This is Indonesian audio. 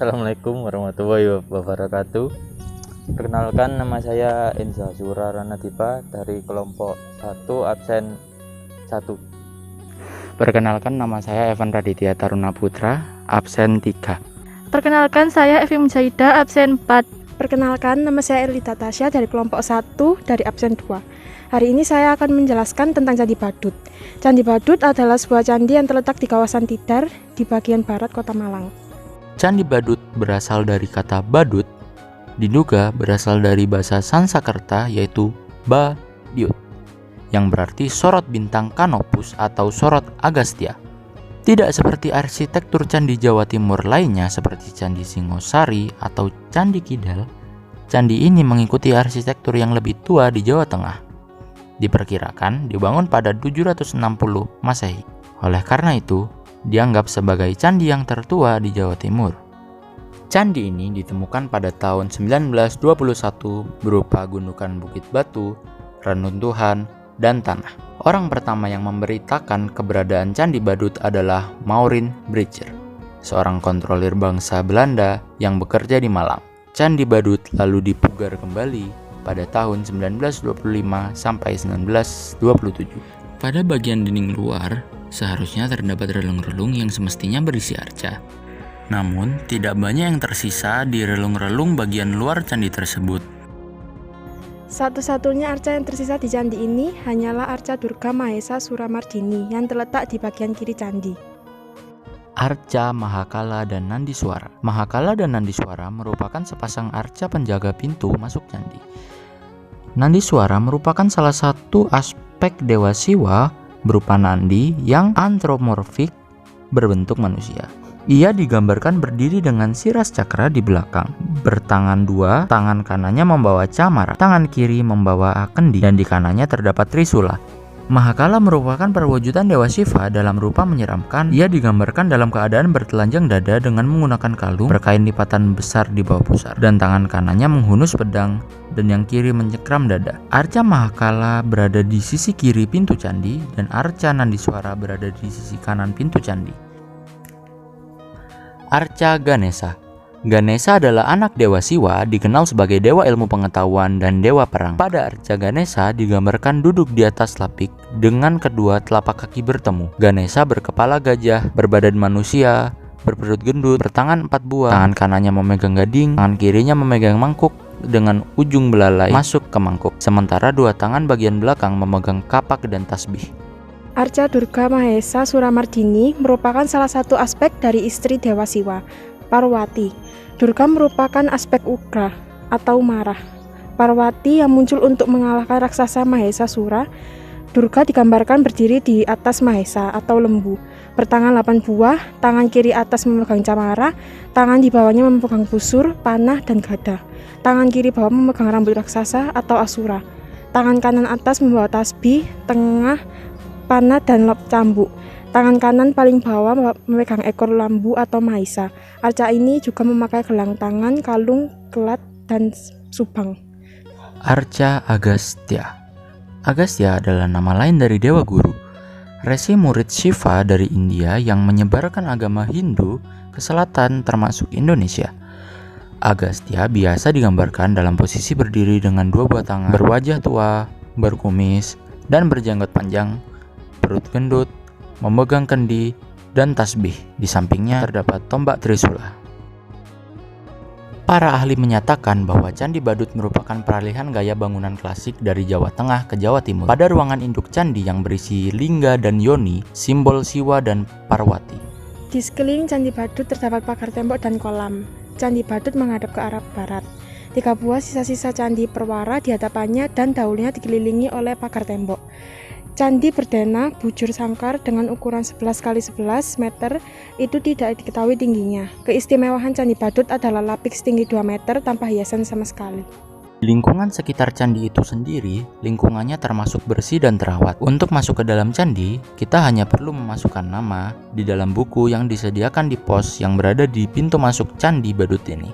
Assalamualaikum warahmatullahi wabarakatuh. Perkenalkan, nama saya Enza Zura Ranadipa dari kelompok 1 absen 1. Perkenalkan, nama saya Evan Raditya Taruna Putra, absen 3. Perkenalkan, saya Evi Mujahida, absen 4. Perkenalkan, nama saya Elita Tasya dari kelompok 1 dari absen 2. Hari ini saya akan menjelaskan tentang Candi Badut. Candi Badut adalah sebuah candi yang terletak di kawasan Tidar di bagian barat Kota Malang. Candi Badut berasal dari kata badut, diduga berasal dari bahasa Sansekerta yaitu Badyut, yang berarti sorot bintang Canopus atau sorot Agastya. Tidak seperti arsitektur candi Jawa Timur lainnya seperti Candi Singosari atau Candi Kidal, candi ini mengikuti arsitektur yang lebih tua di Jawa Tengah. Diperkirakan dibangun pada 760 Masehi. Oleh karena itu, dianggap sebagai candi yang tertua di Jawa Timur. Candi ini ditemukan pada tahun 1921 berupa gundukan bukit batu, reruntuhan, dan tanah. Orang pertama yang memberitakan keberadaan Candi Badut adalah Maureen Bridger, seorang kontrolir bangsa Belanda yang bekerja di Malang. Candi Badut lalu dipugar kembali pada tahun 1925 sampai 1927. Pada bagian dinding luar, seharusnya terdapat relung-relung yang semestinya berisi arca. Namun, tidak banyak yang tersisa di relung-relung bagian luar candi tersebut. Satu-satunya arca yang tersisa di candi ini hanyalah arca Durga Mahesa Suramardini yang terletak di bagian kiri candi. Arca Mahakala dan Nandiswara. Mahakala dan Nandiswara merupakan sepasang arca penjaga pintu masuk candi. Nandiswara merupakan salah satu aspek Dewa Siwa berupa nandi yang antropomorfik berbentuk manusia. Ia digambarkan berdiri dengan siras cakra di belakang, bertangan dua, tangan kanannya membawa camara, tangan kiri membawa kendi, dan di kanannya terdapat trisula. Mahakala merupakan perwujudan Dewa Siva dalam rupa menyeramkan. Ia digambarkan dalam keadaan bertelanjang dada dengan menggunakan kalung berkain lipatan besar di bawah pusar, dan tangan kanannya menghunus pedang dan yang kiri mencekram dada. Arca Mahakala berada di sisi kiri pintu candi dan arca Nandiswara berada di sisi kanan pintu candi. Arca Ganesha. Ganesha adalah anak Dewa Siwa, dikenal sebagai dewa ilmu pengetahuan dan dewa perang. Pada arca Ganesha digambarkan duduk di atas lapik dengan kedua telapak kaki bertemu. Ganesha berkepala gajah, berbadan manusia, berperut gendut, bertangan 4 buah. Tangan kanannya memegang gading, tangan kirinya memegang mangkuk dengan ujung belalai masuk ke mangkuk. Sementara dua tangan bagian belakang memegang kapak dan tasbih. Arca Durga Mahesa Suramardini merupakan salah satu aspek dari istri Dewa Siwa, Parwati. Durga merupakan aspek ugra atau marah. Parwati yang muncul untuk mengalahkan raksasa Mahesa Sura. Durga digambarkan berdiri di atas Mahesa atau lembu, bertangan 8 buah, tangan kiri atas memegang camara, tangan di bawahnya memegang busur, panah, dan gada. Tangan kiri bawah memegang rambut raksasa atau asura. Tangan kanan atas membawa tasbih, tengah panah dan lop cambuk. Tangan kanan paling bawah memegang ekor lambu atau Mahesa. Arca ini juga memakai gelang tangan, kalung, kelat, dan subang. Arca Agastya. Agastya adalah nama lain dari Dewa Guru, resi murid Shiva dari India yang menyebarkan agama Hindu ke selatan termasuk Indonesia. Agastya biasa digambarkan dalam posisi berdiri dengan 2 buah tangan, berwajah tua, berkumis, dan berjanggut panjang, perut gendut, memegang kendi dan tasbih. Di sampingnya terdapat tombak trisula. Para ahli menyatakan bahwa Candi Badut merupakan peralihan gaya bangunan klasik dari Jawa Tengah ke Jawa Timur. Pada ruangan induk candi yang berisi lingga dan yoni, simbol Siwa dan Parwati. Di sekeliling Candi Badut terdapat pagar tembok dan kolam. Candi Badut menghadap ke arah barat. 3 buah sisa-sisa candi perwara di hadapannya dan dahulunya dikelilingi oleh pagar tembok. Candi berdena bujur sangkar dengan ukuran 11 x 11 meter itu tidak diketahui tingginya. Keistimewaan Candi Badut adalah lapik setinggi 2 meter tanpa hiasan sama sekali. Lingkungan sekitar candi itu sendiri, lingkungannya termasuk bersih dan terawat. Untuk masuk ke dalam candi, kita hanya perlu memasukkan nama di dalam buku yang disediakan di pos yang berada di pintu masuk Candi Badut ini.